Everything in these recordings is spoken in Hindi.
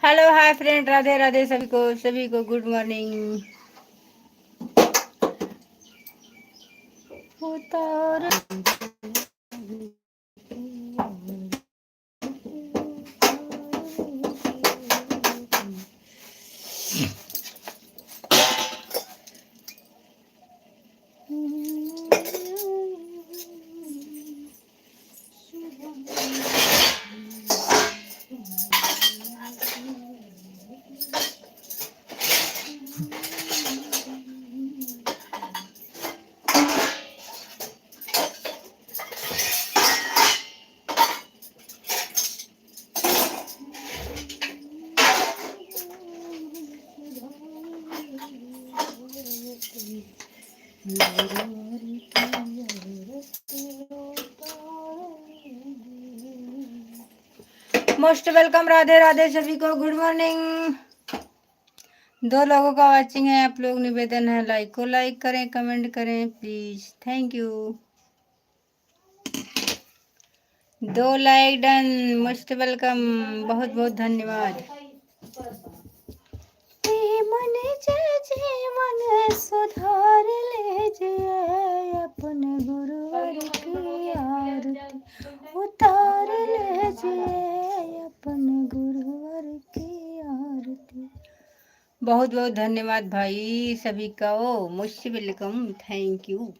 Hello hi friend, Radhe Radhe सभी को गुड मॉर्निंग। उतार मोस्ट वेलकम, राधे राधे सभी को गुड मॉर्निंग। 2 लोगों का वाचिंग है, आप लोग निवेदन है लाइक को लाइक करें, कमेंट करें please, thank you. 2 like done, most welcome, बहुत बहुत धन्यवाद। मन जीवन सुधार ले अपने गुरुवर की आरती उतार ले अपने गुरुवर की आरती। बहुत बहुत धन्यवाद भाई सभी का, oh most welcome, thank you.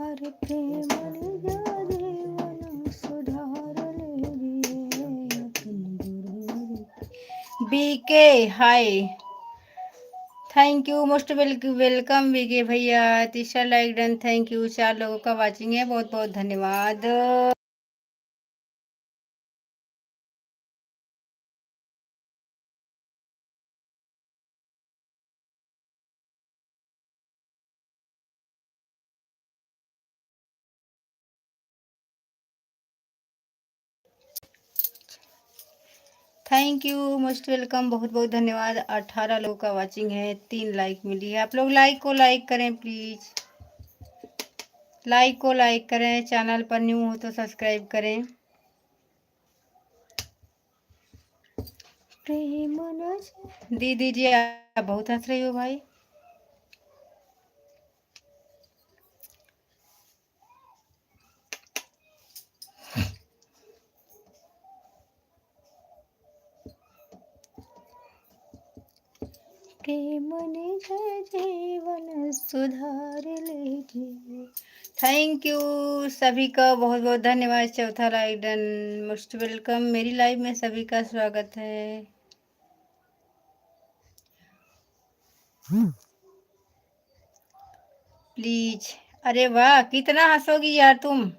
हर प्रेम जीवन सुधार ले अपने गुरुवर। BK hi, thank you, most welcome BK भैया। तीसरा लाइक डन, थैंक यू। 4 लोगों का वाचिंग है, बहुत बहुत धन्यवाद। थैंक यू, मोस्ट वेलकम, बहुत बहुत धन्यवाद। 18 लोगों का वाचिंग है, 3 लाइक मिली है। आप लोग लाइक को लाइक करें प्लीज, लाइक को लाइक करें। चैनल पर न्यू हो तो सब्सक्राइब करें। प्रेम दीदी जी आप बहुत हंस रही हो भाई। प्रेम जीवन सुधार लीजिए। थैंक यू सभी का, बहुत बहुत धन्यवाद। 4था लाइक डन, मोस्ट वेलकम। मेरी लाइव में सभी का स्वागत है। प्लीज, अरे वाह कितना हंसोगी यार तुम।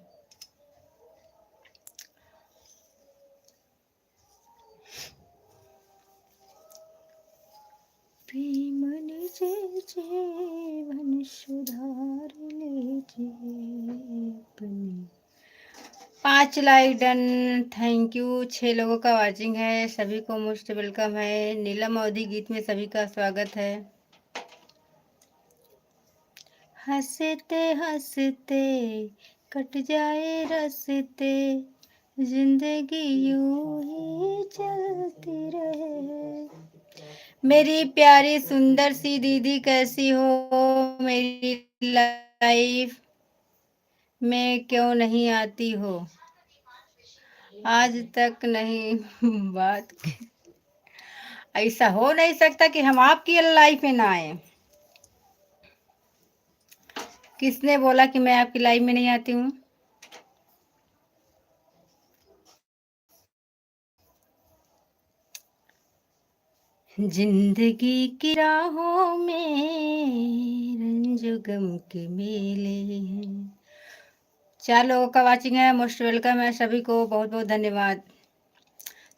प्रेम जीवन सुधार लीजिए अपने। 5 लाइक डन, थैंक यू। 6 लोगों का वाचिंग है, सभी को मोस्ट वेलकम है। नीलम अवधि गीत में सभी का स्वागत है। हंसते हंसते कट जाए रस्ते, जिंदगी यूं ही चलती रहे। मेरी प्यारी सुंदर सी दीदी कैसी हो, मेरी लाइफ में क्यों नहीं आती हो, आज तक नहीं बात की। ऐसा हो नहीं सकता कि हम आपकी लाइफ में ना आए। किसने बोला कि मैं आपकी लाइफ में नहीं आती हूँ? जिंदगी की राहों में रंजो गम के मेले हैं। 4 लोगों का वाचिंग है, मोस्ट वेलकम है सभी को, बहुत बहुत धन्यवाद।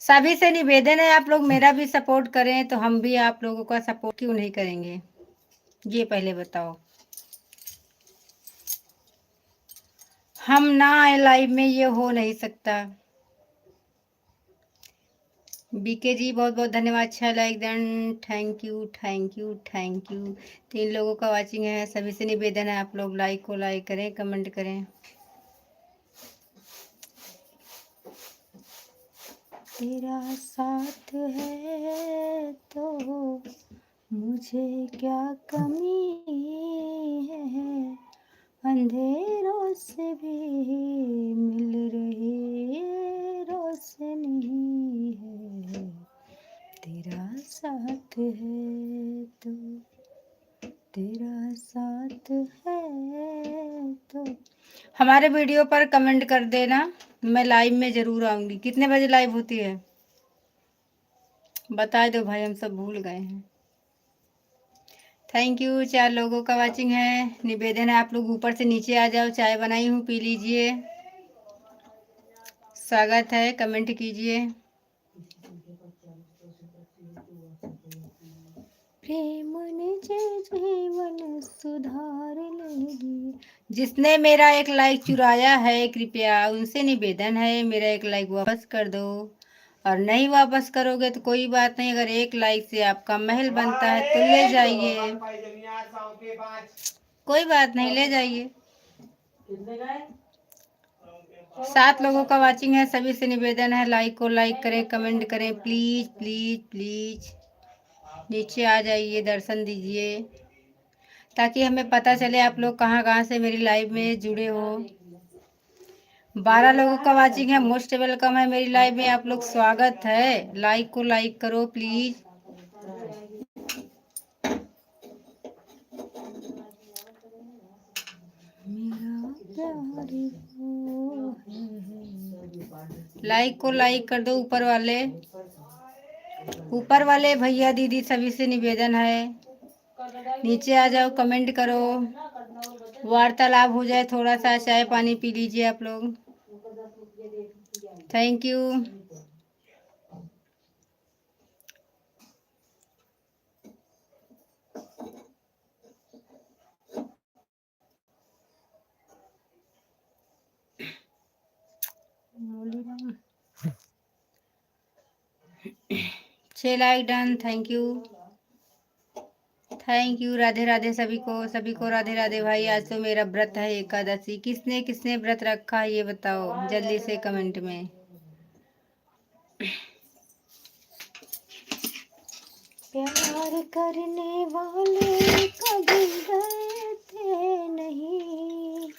सभी से निवेदन है आप लोग मेरा भी सपोर्ट करें, तो हम भी आप लोगों का सपोर्ट क्यों नहीं करेंगे, ये पहले बताओ। हम ना आए लाइव में, ये हो नहीं सकता। बीके जी बहुत बहुत धन्यवाद। 6 like then, thank you thank you thank you. 3 लोगों का वाचिंग है, सभी से निवेदन है आप लोग लाइक को लाइक करें, कमेंट करें। तेरा साथ है तो मुझे क्या कमी है, अंधेरों से भी मिल रही रोशनी है, तेरा साथ है तो, तेरा साथ है तो। हमारे वीडियो पर कमेंट कर देना, मैं लाइव में ज़रूर आऊँगी। कितने बजे लाइव होती है बता दो भाई, हम सब भूल गए हैं। थैंक यू, 4 लोगों का वाचिंग है। निवेदन है आप लोग ऊपर से नीचे आ जाओ, चाय बनाई हूँ पी लीजिए। स्वागत है, कमेंट कीजिए। प्रेम निज जीवन सुधार लेगी। जिसने मेरा एक लाइक चुराया है, कृपया उनसे निवेदन है मेरा एक लाइक वापस कर दो, और नहीं वापस करोगे तो कोई बात नहीं। अगर एक लाइक से आपका महल बनता है तो ले जाइए, कोई बात नहीं, ले जाइए। 7 लोगों का वाचिंग है, सभी से निवेदन है लाइक को लाइक करें, कमेंट करें, प्लीज प्लीज प्लीज। नीचे आ जाइए, दर्शन दीजिए, ताकि हमें पता चले आप लोग कहाँ कहाँ से मेरी लाइव में जुड़े हो। 12 लोगों का वाचिंग है, मोस्ट वेलकम है मेरी लाइव में, आप लोग स्वागत है। लाइक को लाइक करो प्लीज। मेरा प्यार वो है। लाइक को लाइक कर दो ऊपर वाले, ऊपर वाले भैया दीदी सभी से निवेदन है, नीचे आ जाओ, कमेंट करो, वार्तालाप हो जाए थोड़ा सा, चाय पानी पी लीजिए आप लोग। Thank you. छह like done, thank you thank you. Radhe Radhe सभी को राधे राधे। भाई आज तो मेरा व्रत है एकादशी। किसने किसने व्रत रखा है ये बताओ जल्दी से कमेंट में। प्यार करने वाले कभी डरते नहीं,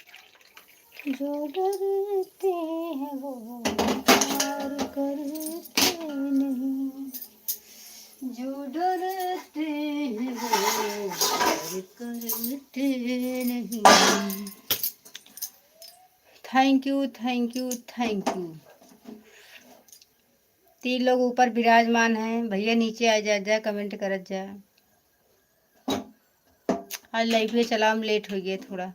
जो डरते हैं वो प्यार करते नहीं, जो डरते हैं वो प्यार करते नहीं। Thank you thank you thank you. 3 लोग ऊपर विराजमान हैं, भैया नीचे आ जा, कमेंट करत जा। आज लाइफ में चला, हम लेट हो गए थोड़ा।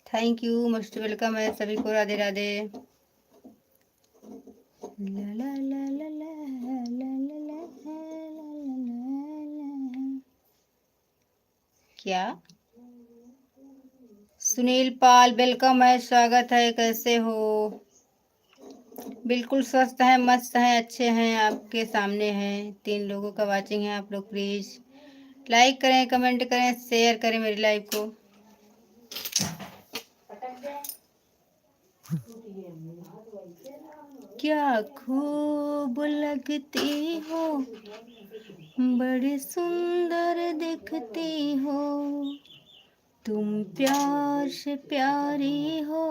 थैंक यू, मोस्ट वेलकम है सभी को, राधे राधे। ला ला ला ला ला ला ला ला। क्या सुनील पाल वेलकम है, स्वागत है, कैसे हो? बिल्कुल स्वस्थ हैं, मस्त हैं, अच्छे हैं, आपके सामने हैं। 3 लोगों का वाचिंग है, आप लोग प्लीज लाइक करें, कमेंट करें, शेयर करें मेरी लाइव को। क्या खूब लगती हो, बड़े सुंदर दिखती हो, तुम प्यार से प्यारी हो,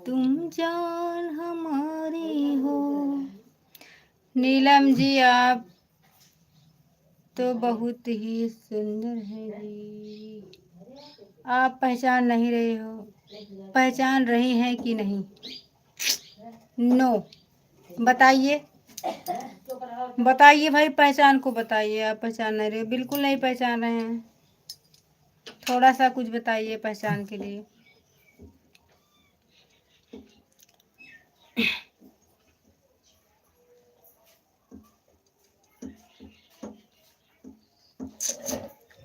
तुम जान हमारी हो। नीलम जी आप तो बहुत ही सुंदर है जी। आप पहचान नहीं रहे हो, पहचान रही हैं कि नहीं? नो, बताइए बताइए भाई, पहचान को बताइए। आप पहचान नहीं रहे, बिल्कुल नहीं पहचान रहे हैं। थोड़ा सा कुछ बताइए पहचान के लिए।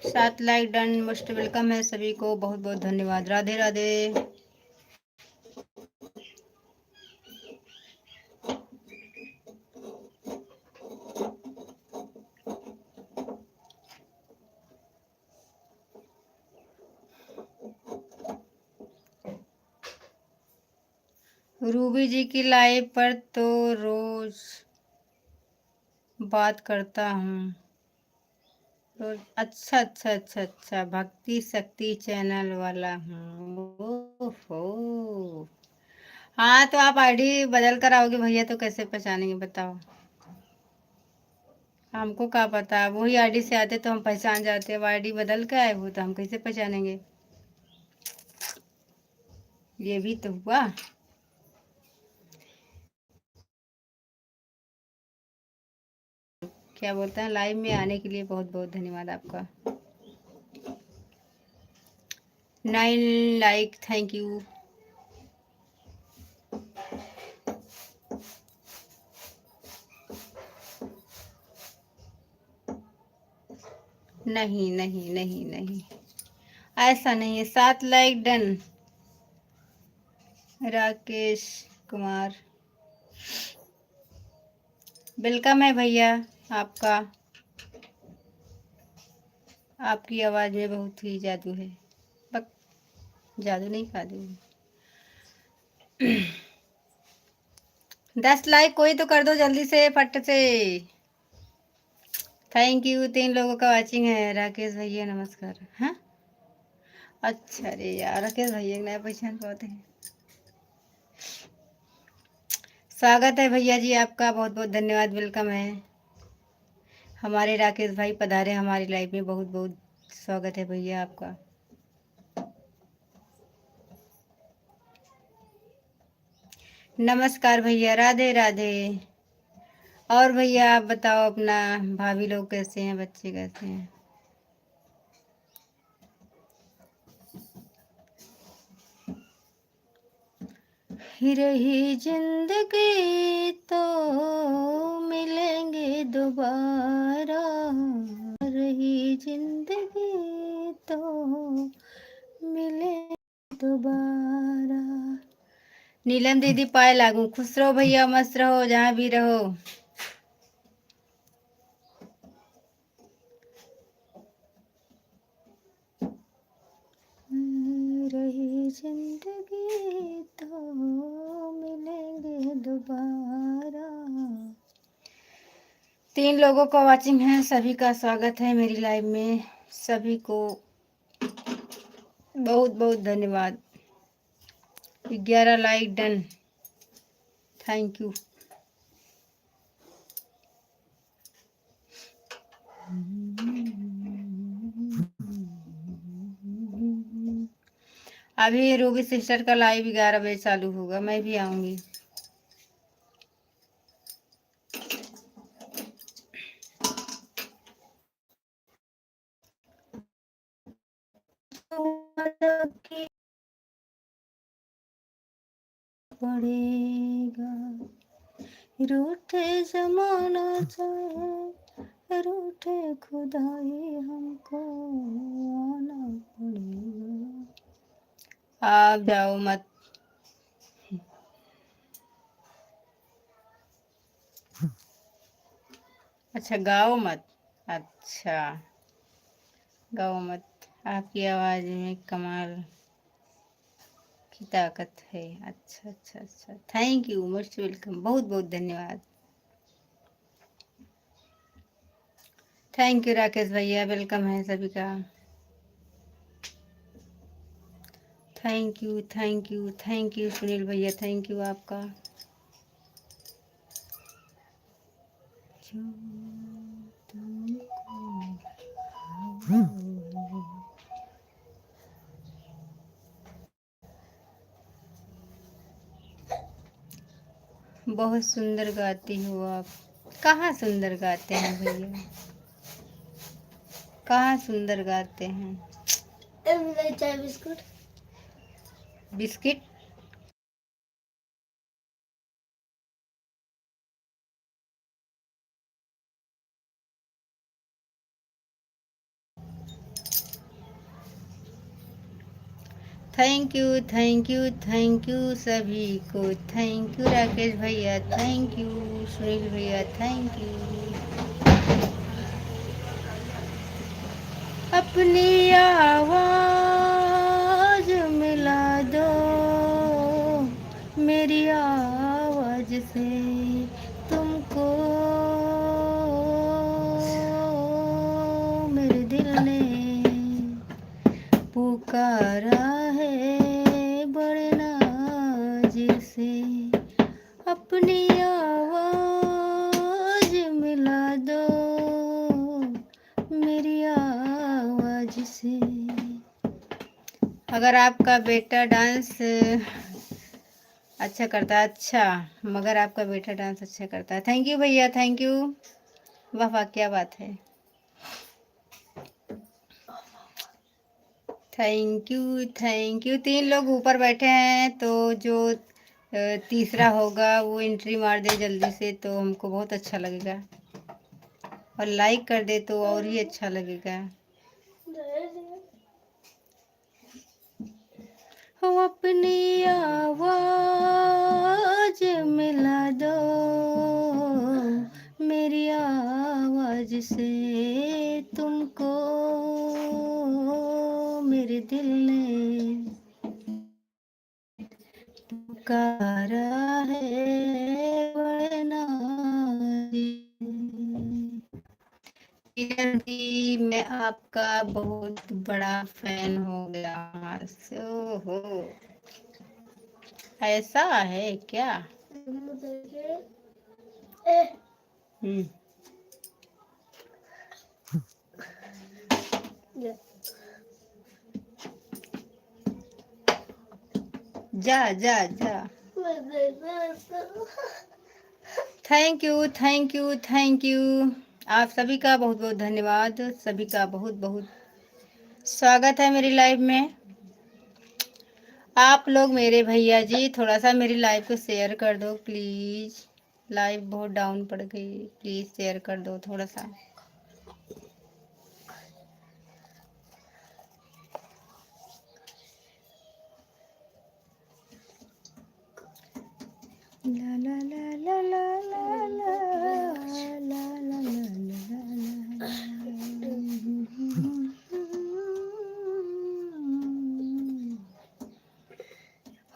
सात लाइक डन, मोस्ट वेलकम है सभी को, बहुत बहुत धन्यवाद, राधे राधे। रूबी जी की लाइव पर तो रोज बात करता हूँ। रोज अच्छा अच्छा अच्छा अच्छा, भक्ति शक्ति चैनल वाला हूँ। ओहो, हाँ तो आप आईडी बदल कर आओगे भैया तो कैसे पहचानेंगे बताओ। हमको क्या पता, वही आईडी से आते तो हम पहचान जाते, अब आईडी बदल के आए हो तो हम कैसे पहचानेंगे। ये भी तो हुआ। क्या बोलते हैं, लाइव में आने के लिए बहुत बहुत धन्यवाद आपका। 9 लाइक, थैंक यू। नहीं नहीं नहीं नहीं, ऐसा नहीं है। 7 like done. Rakesh Kumar, welcome है भैया आपका। आपकी आवाज़ में बहुत ही जादू है। बक, जादू नहीं खादू। 10 लाइक कोई तो कर दो जल्दी से, फट से। Thank you. 3 लोगों का वाचिंग है। राकेश भैया नमस्कार। हाँ अच्छा, अरे यार राकेश भैया नया पहचान पाते हैं। स्वागत है भैया जी आपका, बहुत बहुत धन्यवाद, वेलकम है। हमारे राकेश भाई पधारे हमारी लाइफ में, बहुत बहुत स्वागत है भैया आपका। नमस्कार भैया, राधे राधे। और भैया आप बताओ अपना, भाभी लोग कैसे हैं, बच्चे कैसे हैं। रही जिंदगी तो मिलेंगे दोबारा, रही जिंदगी तो मिले दोबारा। नीलम दीदी पाए लागू, खुश रहो भैया, मस्त रहो जहाँ भी रहो। रही जिंदगी तो मिलेंगे दोबारा। 3 लोगों का वाचिंग है, सभी का स्वागत है मेरी लाइव में, सभी को बहुत बहुत धन्यवाद। 11 लाइक डन, थैंक यू। अभी रूबी सिस्टर का लाइव 11 बजे चालू होगा, मैं भी आऊंगी। पड़ेगा रूठे जमाना चाहे रूठे खुदाई, हमको आना पड़ेगा। आप जाओ मत। अच्छा गाओ मत, अच्छा गाओ मत। आपकी आवाज़ में कमाल की ताकत है। अच्छा अच्छा अच्छा, थैंक यू, मोस्ट वेलकम, बहुत बहुत धन्यवाद। थैंक यू राकेश भैया, वेलकम है सभी का। Thank you thank you thank you Sunil भैया, थैंक यू आपका। बहुत सुंदर गाती हो आप। कहाँ सुंदर गाते हैं भैया, कहाँ सुंदर गाते हैं। चाय biscuit, biscuit. Thank you thank you thank you सभी को, थैंक यू राकेश भैया, थैंक यू सुनील भैया, थैंक यू। अपनी आवाज मिला दो, मेरी आवाज से। अगर आपका बेटा डांस अच्छा करता है, अच्छा, मगर आपका बेटा डांस अच्छा करता है। थैंक यू भैया, थैंक यू। वाह वाह, क्या बात है। Thank you, thank you. 3 लोग ऊपर बैठे हैं, तो जो तीसरा होगा वो एंट्री मार दे जल्दी से, तो हमको बहुत अच्छा लगेगा। और लाइक कर दे तो और ही अच्छा लगेगा। हो अपनी आवाज मिला दो मेरी आवाज से तुमको, मेरे दिल ने पुकारा है वरना। किरण जी, मैं आपका बहुत बड़ा फैन हो गया। हो, ऐसा है क्या? हम्म, जा जा जा। Thank you, thank you, thank you. आप सभी का बहुत बहुत धन्यवाद। सभी का बहुत बहुत स्वागत है मेरी लाइव में। आप लोग मेरे भैया जी थोड़ा सा मेरी लाइव को शेयर कर दो प्लीज। लाइव बहुत डाउन पड़ गई, प्लीज शेयर कर दो थोड़ा सा। ला ला ला ला ला ला ला ला ला ला।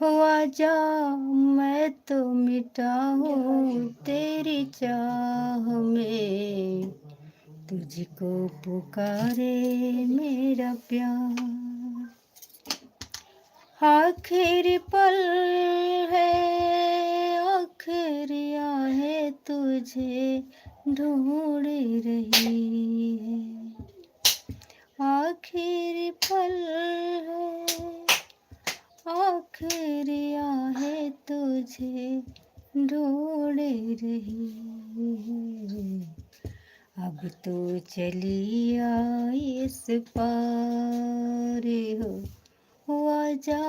हो आजा मैं तो मिटा हूँ तेरी चाह में, तुझको पुकारे मेरा प्यार। आखिरी पल है, आखिरी आहे तुझे ढूंढ रही है। आखिरी पल है, आखिरी आहे तुझे ढूंढ रही है। अब तो चली आई इस पार हो आजा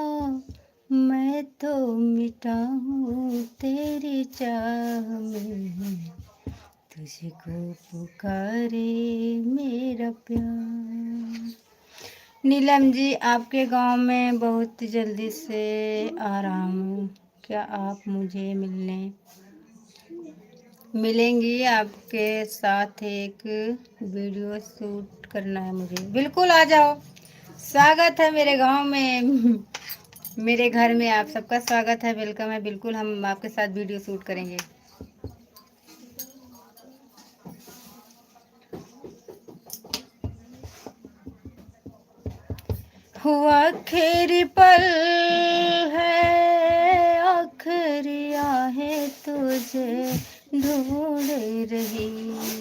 मैं तो मिटा हूँ तेरी चाह में, तुझको पुकारे मेरा प्यार। नीलम जी, आपके गांव में बहुत जल्दी से आ रहा हूँ, क्या आप मुझे मिलेंगी? आपके साथ एक वीडियो शूट करना है मुझे। बिल्कुल आ जाओ, स्वागत है मेरे गांव में। मेरे घर में आप सबका स्वागत है, वेलकम है। बिल्कुल हम आपके साथ वीडियो शूट करेंगे। हुआ आखिरी पल है, आखिरी आहे तुझे ढूंढ रही है।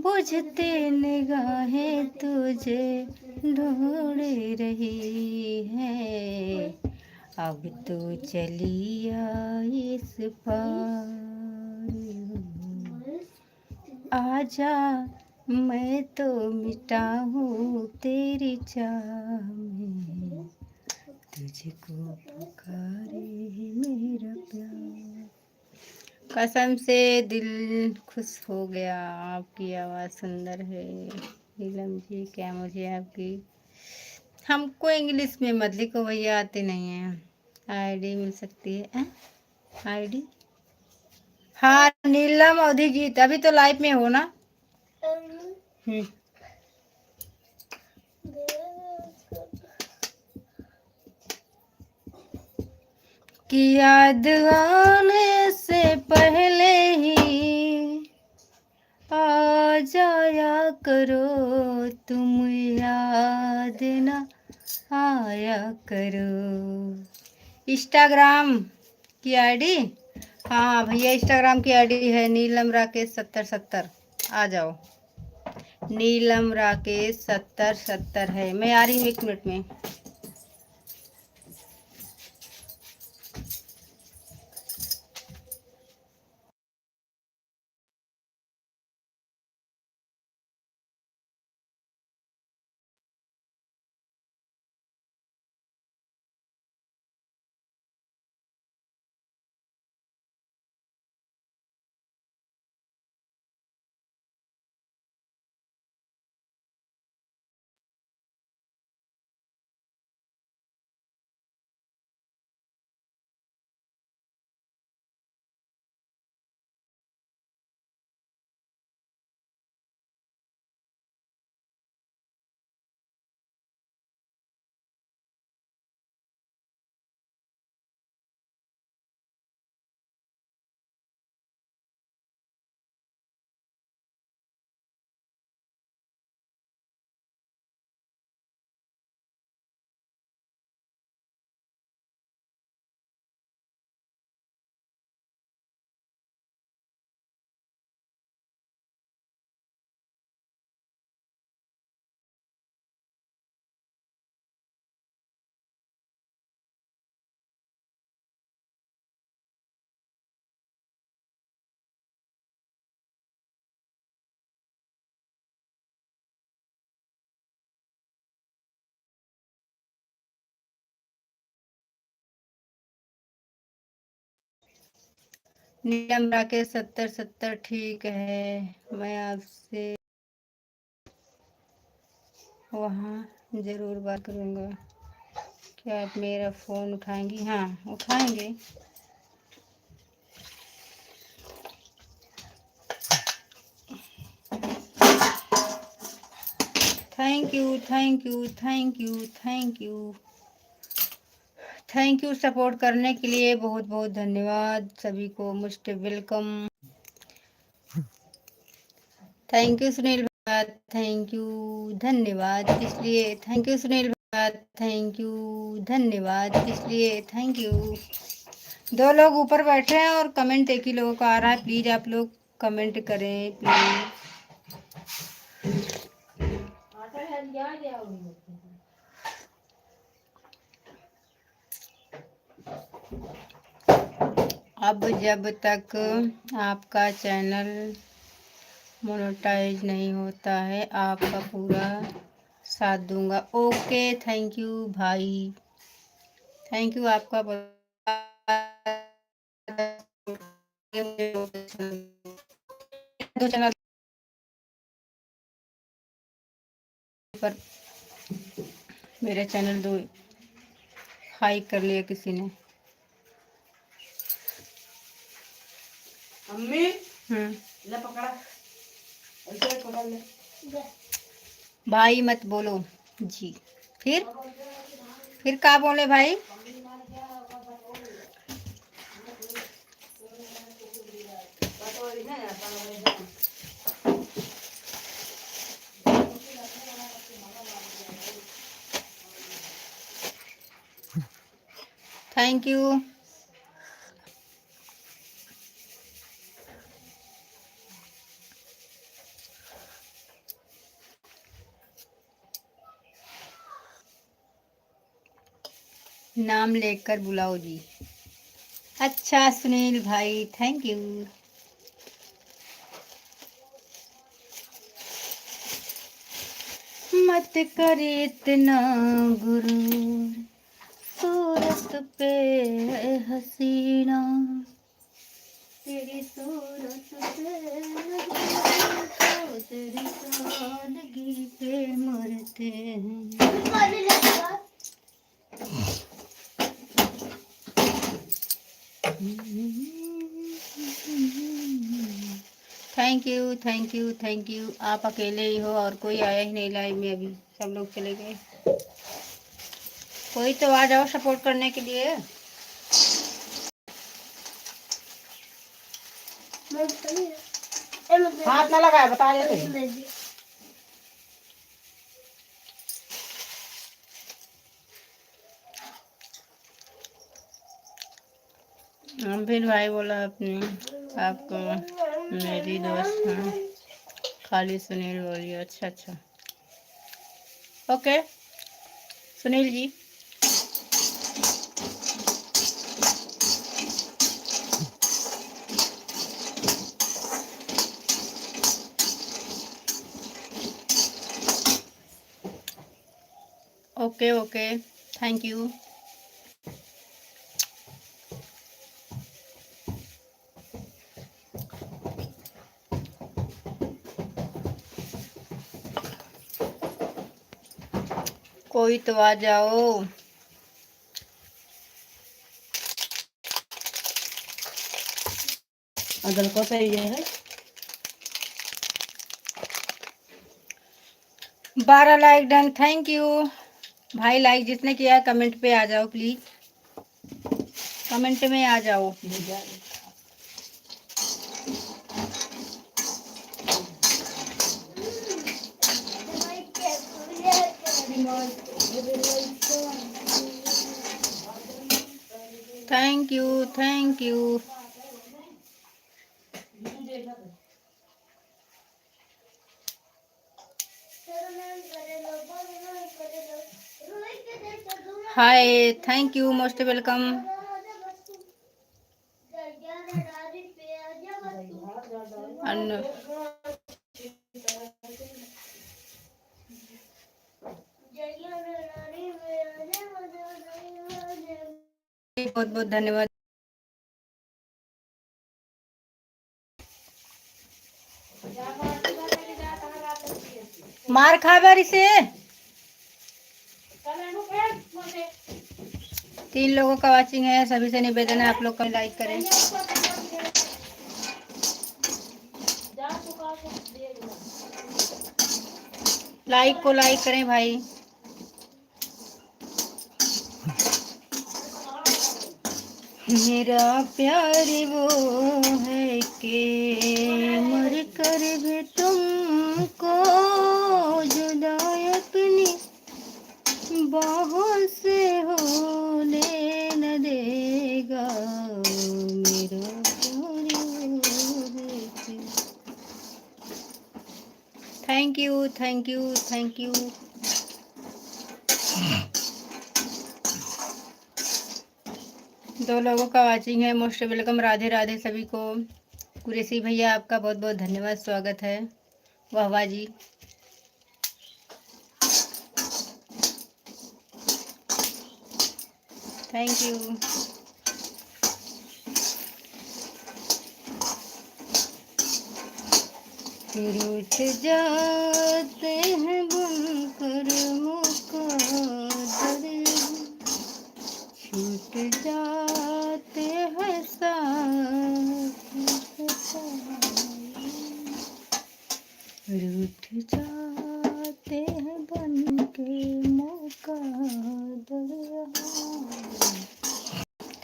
बुझते निगाहें तुझे ढूंढ रही है। अब तो चली आई इस पार, आजा मैं तो मिटा हूँ तेरी चाह में, तुझको पुकारे मेरा प्यार। कसम से दिल खुश हो गया, आपकी आवाज़ सुंदर है नीलम जी। क्या मुझे आपकी, हमको इंग्लिश में मत लिखो भैया, आते नहीं है। आईडी मिल सकती है? आईडी, हाँ नीलम अवधि गीत, अभी तो लाइव में हो ना? कि याद आने से पहले ही आ जाया करो तुम, याद ना आया करो। इंस्टाग्राम की आईडी हाँ भैया, इंस्टाग्राम की आईडी है नीलम राकेश 7070। आ जाओ। नीलम राकेश 7070 है। मैं आ रही हूँ 1 मिनट में। नीलम राकेश 7070 ठीक है। मैं आपसे वहाँ ज़रूर बात करूँगा। क्या आप मेरा फ़ोन उठाएंगी? हाँ, उठाएंगे। Thank you, thank you, thank you, thank you, thank you. Support करने के लिए बहुत बहुत धन्यवाद सभी को। Most welcome. Thank you Sunil भैया, थैंक यू, धन्यवाद। इसलिए थैंक यू सुनील भैया, थैंक यू, धन्यवाद। इसलिए थैंक यू। 2 लोग ऊपर बैठे हैं और कमेंट एक ही लोगों का आ रहा है। प्लीज़ आप लोग कमेंट करें प्लीज़। अब जब तक आपका चैनल मोनेटाइज नहीं होता है, आपका पूरा साथ दूंगा। ओके, थैंक यू भाई, थैंक यू आपका। दो चैनल पर मेरे चैनल 2 हाइक कर लिया किसी ने। अम्मी ले पकड़ा, ऐसे पकड़ ले। भाई मत बोलो जी। फिर क्या बोले भाई? Thank you. नाम लेकर बुलाओ जी। अच्छा सुनील भाई, थैंक यू। मत कर इतना गुरूर, सूरत पे है हसीना, तेरी सूरत पे तो तेरी सादगी पे मरते हैं। Thank you, thank you, thank you. आप अकेले ही हो और कोई आया ही नहीं लाइव में अभी। सब लोग चले गए। कोई तो आ जाओ सपोर्ट करने के लिए। हाथ ना लगाए, बता देते। फिर भाई बोला अपनी आपको मेरी दोस्त हाँ खाली सुनील बोलिए। अच्छा अच्छा okay Sunil ji. Okay okay thank you. कोई तो आ जाओ। अदल को सही है 12 लाइक डन थैंक यू भाई। लाइक जिसने किया है कमेंट पे आ जाओ प्लीज। कमेंट में आ जाओ। Thank you thank you. Hi thank you most welcome. बहुत बहुत धन्यवाद। मार खा बारी से 3 लोगों का वाचिंग है। सभी से निवेदन है आप लोग का लाइक करें। लाइक को लाइक करें भाई। मेरा प्यार वो है कि मर कर भी तुमको जुदा अपनी बाहों से होने न देगा। मेरा प्यार वो है कि thank you thank you thank you. दो लोगों का वाचिंग है। Most welcome. राधे राधे सभी को। कुरैशी भैया आपका बहुत बहुत धन्यवाद स्वागत है। वाह वाह जी। Thank you. रूठ जाते हैं बुनकर मुकद्दर छूट जाते हैं साथ रूठ जाते हैं बन के मुकद्दर।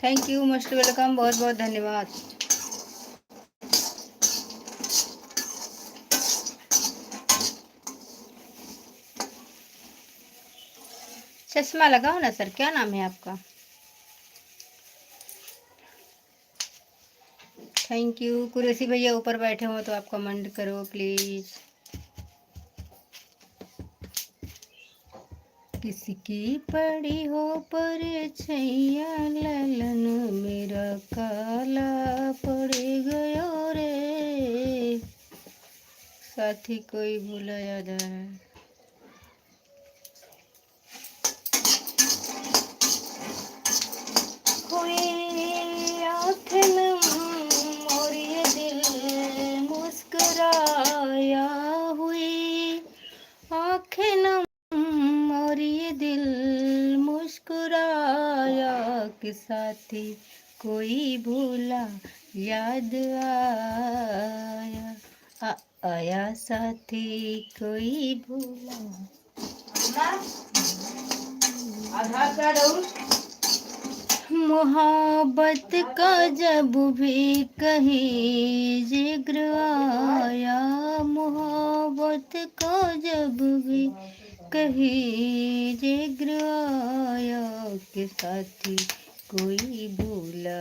Thank you most welcome. बहुत बहुत धन्यवाद। चश्मा लगाओ ना सर। क्या नाम है आपका? Thank you. कुरैशी भैया ऊपर बैठे हो तो आप कमेंट करो प्लीज। किसकी पड़ी हो पर छैया ललन मेरा काला पड़ गयो रे। साथी कोई भूलाया जाए। हुई आँखें नम और ये दिल मुस्कुराया। हुई आँखें नम और ये दिल मुस्कुराया कि साथी कोई भूला याद आया। आया साथी कोई भूला। आधार कार्ड और मोहब्बत का जब भी कहीं जिक्र आया। मोहब्बत का जब भी कहीं जिक्र आया कि साथी कोई भूला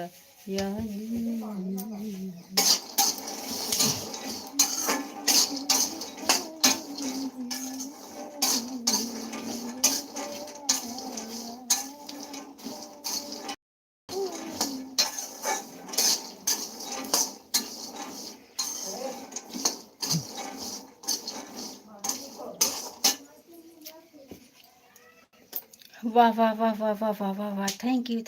वाह वाह वाह वाह वाह वाह वाह वाह, थैंक यू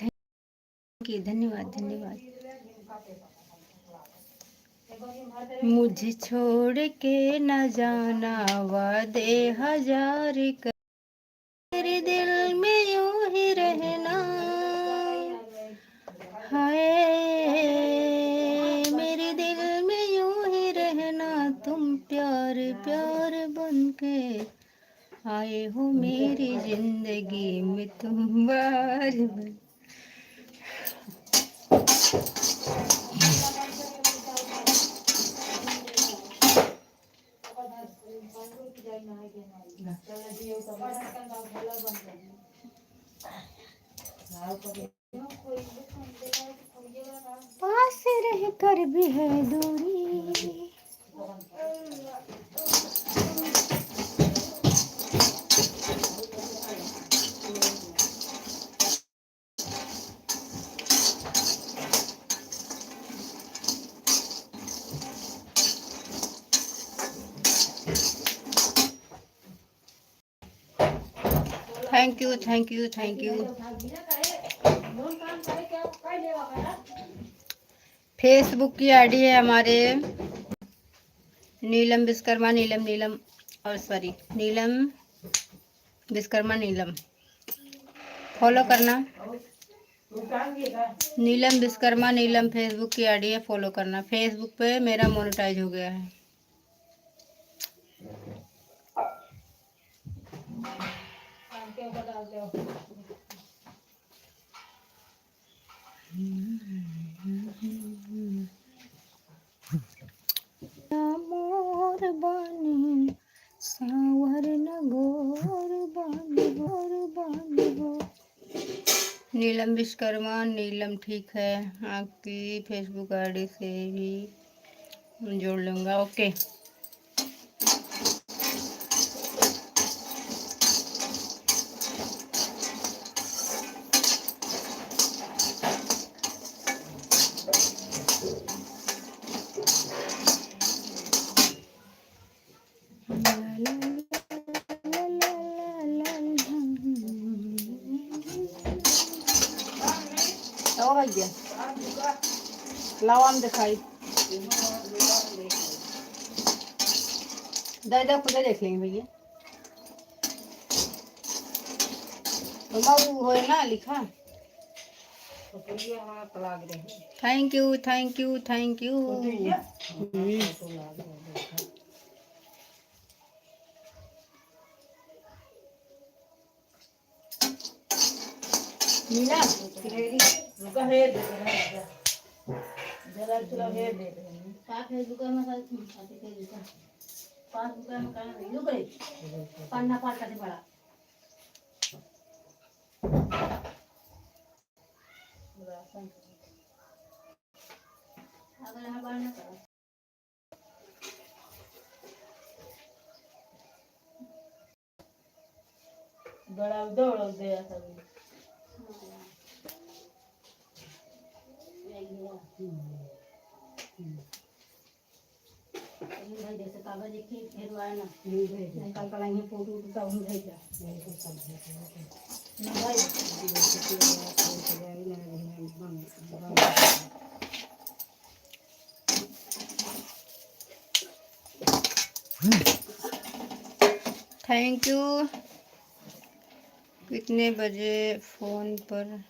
धन्यवाद धन्यवाद। मुझे छोड़ के न जाना, वादे हजार कर, मेरे दिल में यूं ही रहना, हाय मेरे दिल में यूं ही रहना, तुम प्यार प्यार बन के आए हो मेरी जिंदगी में, तुम बार बार। पास रह कर भी है दूरी, thank you thank you thank you. Facebook की आईडी है हमारे नीलम विश्वकर्मा, नीलम और सॉरी नीलम विश्वकर्मा नीलम, फॉलो करना। नीलम विश्वकर्मा नीलम फेसबुक की आईडी है, फॉलो करना। फेसबुक पे मेरा मोनेटाइज हो गया है। मोर बानी सावर नगोर बानी हो। नीलम विश्वकर्मा नीलम, ठीक है, आपकी फेसबुक आईडी से भी जोड़ लूँगा। ओके, लावाम दिखाई दादा खुद देख लेंगे भैया, वो है ना लिखा। Thank you thank you thank you. मीना पन्ना पार करने पड़ा। बड़ा दौड़ गया था भाई, जैसे कागज देखिए फिर आया ना निकाल कर लाएंगे फोटो सब हम भेज थैंक यू। कितने बजे फोन पर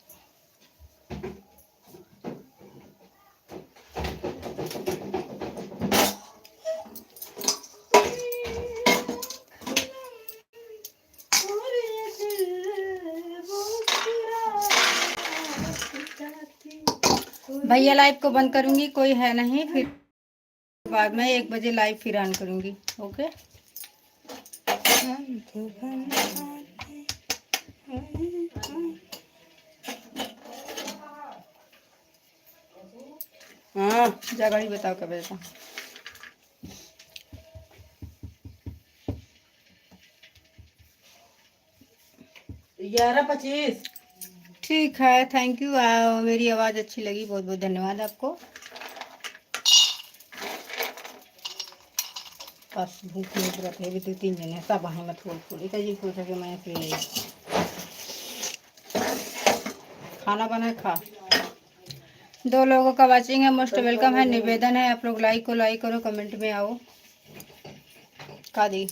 भैया लाइव को बंद करूंगी, कोई है नहीं, फिर बाद में 1 बजे लाइव फिर ऑन करूंगी। ओके, हाँ जा घड़ी बताओ क्या बजे था। 11:25। ठीक है, थैंक यू। मेरी आवाज़ अच्छी लगी, बहुत बहुत धन्यवाद आपको। बस भूख नहीं उतरत है, भी 2-3 जने सब आए मत फूल फूल एक जी पूछा कि मैं फिर खाना बनाए खा। 2 लोगों का वाचिंग है, मोस्ट वेलकम है। निवेदन है आप लोग लाइक करो, कमेंट में आओ का दी।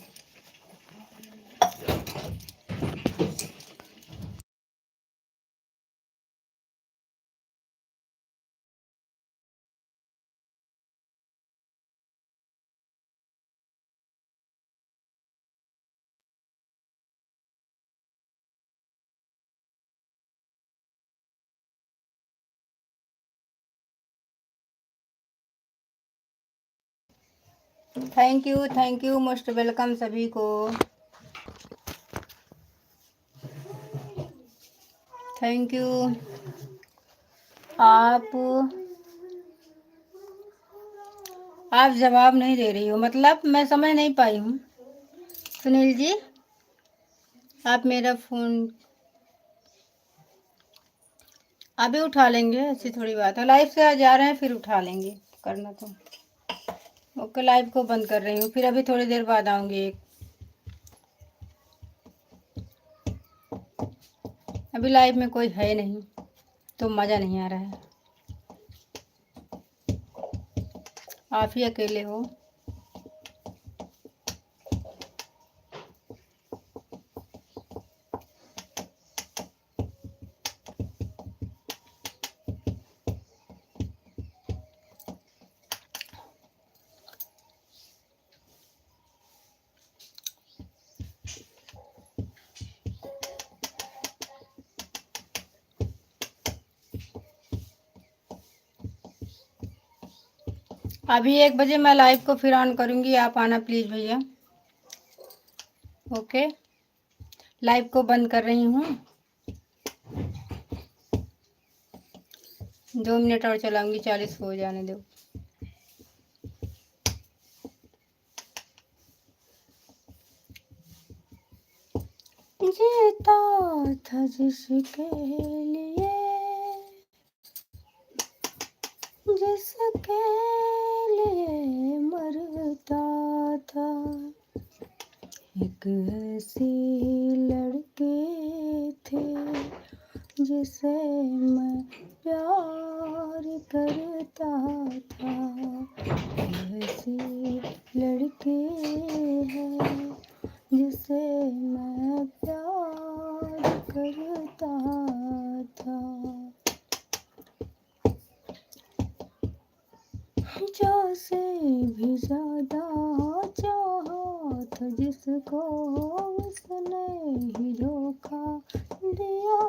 थैंक यू मोस्ट वेलकम सभी को। Thank you. आप जवाब नहीं दे रही हो, मतलब मैं समझ नहीं पाई हूँ। सुनील जी आप मेरा फ़ोन अभी उठा लेंगे, ऐसी थोड़ी बात है। लाइव से जा रहे हैं फिर उठा लेंगे, करना तो। ओके लाइव को बंद कर रही हूँ, फिर अभी थोड़ी देर बाद आऊँगी। अभी लाइव में कोई है नहीं तो मज़ा नहीं आ रहा है, आप ही अकेले हो। अभी 1 बजे मैं लाइव को फिर ऑन करूँगी, आप आना प्लीज़ भैया। ओके लाइव को बंद कर रही हूँ, 2 मिनट और चलाऊँगी, 40 हो जाने दो। जीता था जिसके लिए, जिसके लिए मरता था, एक ऐसी लड़के थे जिसे मैं प्यार करता था, ऐसी लड़के हैं जिसे मैं प्यार करता था, जो से भी ज्यादा चाहा था जिसको उसने ही धोखा दिया,